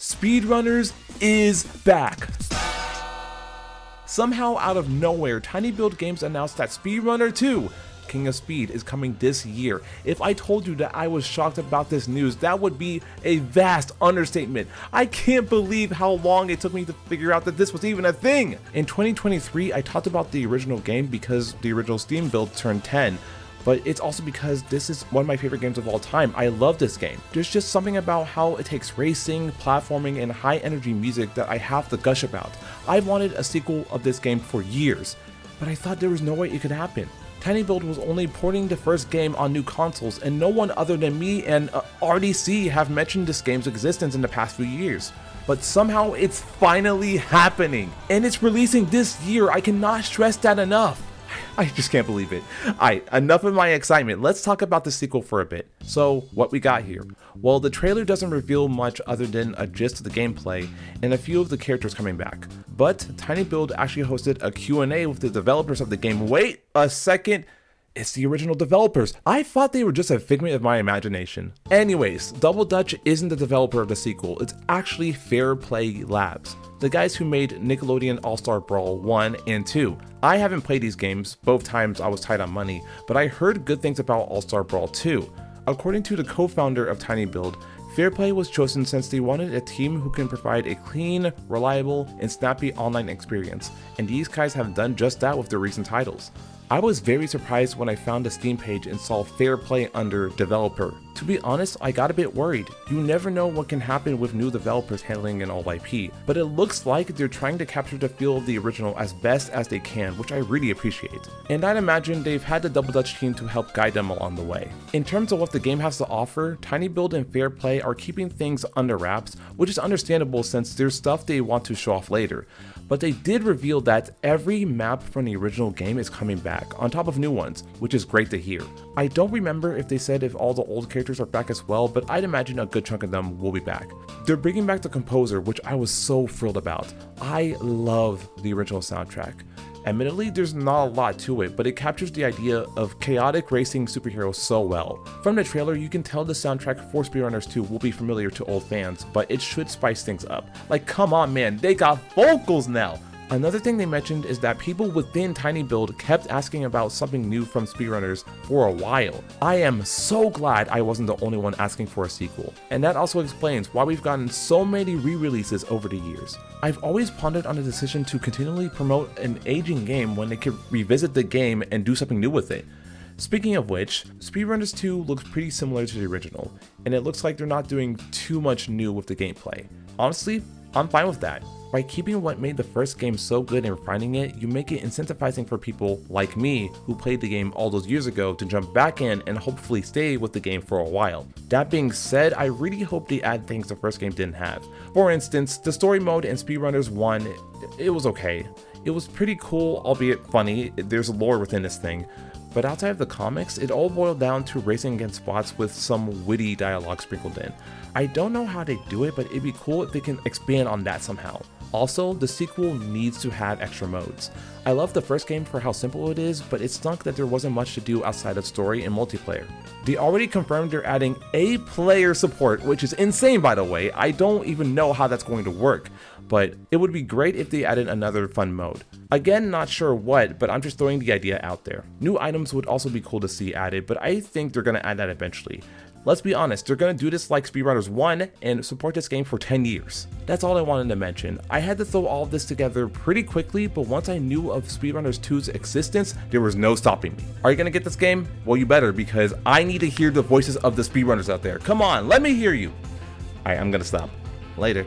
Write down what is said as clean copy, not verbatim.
SpeedRunners is back. Somehow out of nowhere, Tiny Build Games announced that SpeedRunner 2, King of Speed, is coming this year. If I told you that I was shocked about this news, that would be a vast understatement. I can't believe how long it took me to figure out that this was even a thing. In 2023, I talked about the original game because the original Steam build turned 10. But it's also because this is one of my favorite games of all time. I love this game. There's just something about how it takes racing, platforming, and high energy music that I have to gush about. I've wanted a sequel of this game for years, but I thought there was no way it could happen. Tiny Build was only porting the first game on new consoles, and no one other than me and RDC have mentioned this game's existence in the past few years. But somehow it's finally happening, and it's releasing this year. I cannot stress that enough. I just can't believe it. Alright, enough of my excitement. Let's talk about the sequel for a bit. So, what we got here? Well, the trailer doesn't reveal much other than a gist of the gameplay and a few of the characters coming back. But Tiny Build actually hosted a Q&A with the developers of the game. Wait a second. It's the original developers. I thought they were just a figment of my imagination. Anyways, Double Dutch isn't the developer of the sequel. It's actually Fair Play Labs, the guys who made Nickelodeon All-Star Brawl 1 and 2. I haven't played these games, both times I was tight on money, but I heard good things about All-Star Brawl 2. According to the co-founder of Tiny Build, Fair Play was chosen since they wanted a team who can provide a clean, reliable, and snappy online experience, and these guys have done just that with their recent titles. I was very surprised when I found the Steam page and saw Fair Play under developer. To be honest, I got a bit worried. You never know what can happen with new developers handling an old IP, but it looks like they're trying to capture the feel of the original as best as they can, which I really appreciate. And I'd imagine they've had the Double Dutch team to help guide them along the way. In terms of what the game has to offer, Tiny Build and Fair Play are keeping things under wraps, which is understandable since there's stuff they want to show off later. But they did reveal that every map from the original game is coming back, on top of new ones, which is great to hear. I don't remember if they said if all the old characters are back as well, but I'd imagine a good chunk of them will be back. They're bringing back the composer, which I was so thrilled about. I love the original soundtrack. Admittedly, there's not a lot to it, but it captures the idea of chaotic racing superheroes so well. From the trailer, you can tell the soundtrack for SpeedRunners 2 will be familiar to old fans, but it should spice things up. Like, come on man, they got vocals now! Another thing they mentioned is that people within Tiny Build kept asking about something new from SpeedRunners for a while. I am so glad I wasn't the only one asking for a sequel, and that also explains why we've gotten so many re-releases over the years. I've always pondered on the decision to continually promote an aging game when they could revisit the game and do something new with it. Speaking of which, SpeedRunners 2 looks pretty similar to the original, and it looks like they're not doing too much new with the gameplay. Honestly, I'm fine with that. By keeping what made the first game so good and refining it, you make it incentivizing for people like me who played the game all those years ago to jump back in and hopefully stay with the game for a while. That being said, I really hope they add things the first game didn't have. For instance, the story mode in SpeedRunners 1, it was okay. It was pretty cool, albeit funny. There's lore within this thing. But outside of the comics, it all boiled down to racing against bots with some witty dialogue sprinkled in. I don't know how they do it, but it'd be cool if they can expand on that somehow. Also, the sequel needs to have extra modes. I love the first game for how simple it is, but it stunk that there wasn't much to do outside of story and multiplayer. They already confirmed they're adding a player support, which is insane by the way. I don't even know how that's going to work, but it would be great if they added another fun mode. Again, not sure what, but I'm just throwing the idea out there. New items would also be cool to see added, but I think they're going to add that eventually. Let's be honest, they're going to do this like SpeedRunners 1 and support this game for 10 years. That's all I wanted to mention. I had to throw all of this together pretty quickly, but once I knew of SpeedRunners 2's existence, there was no stopping me. Are you going to get this game? Well, you better, because I need to hear the voices of the speedrunners out there. Come on, let me hear you. Alright, I'm going to stop. Later.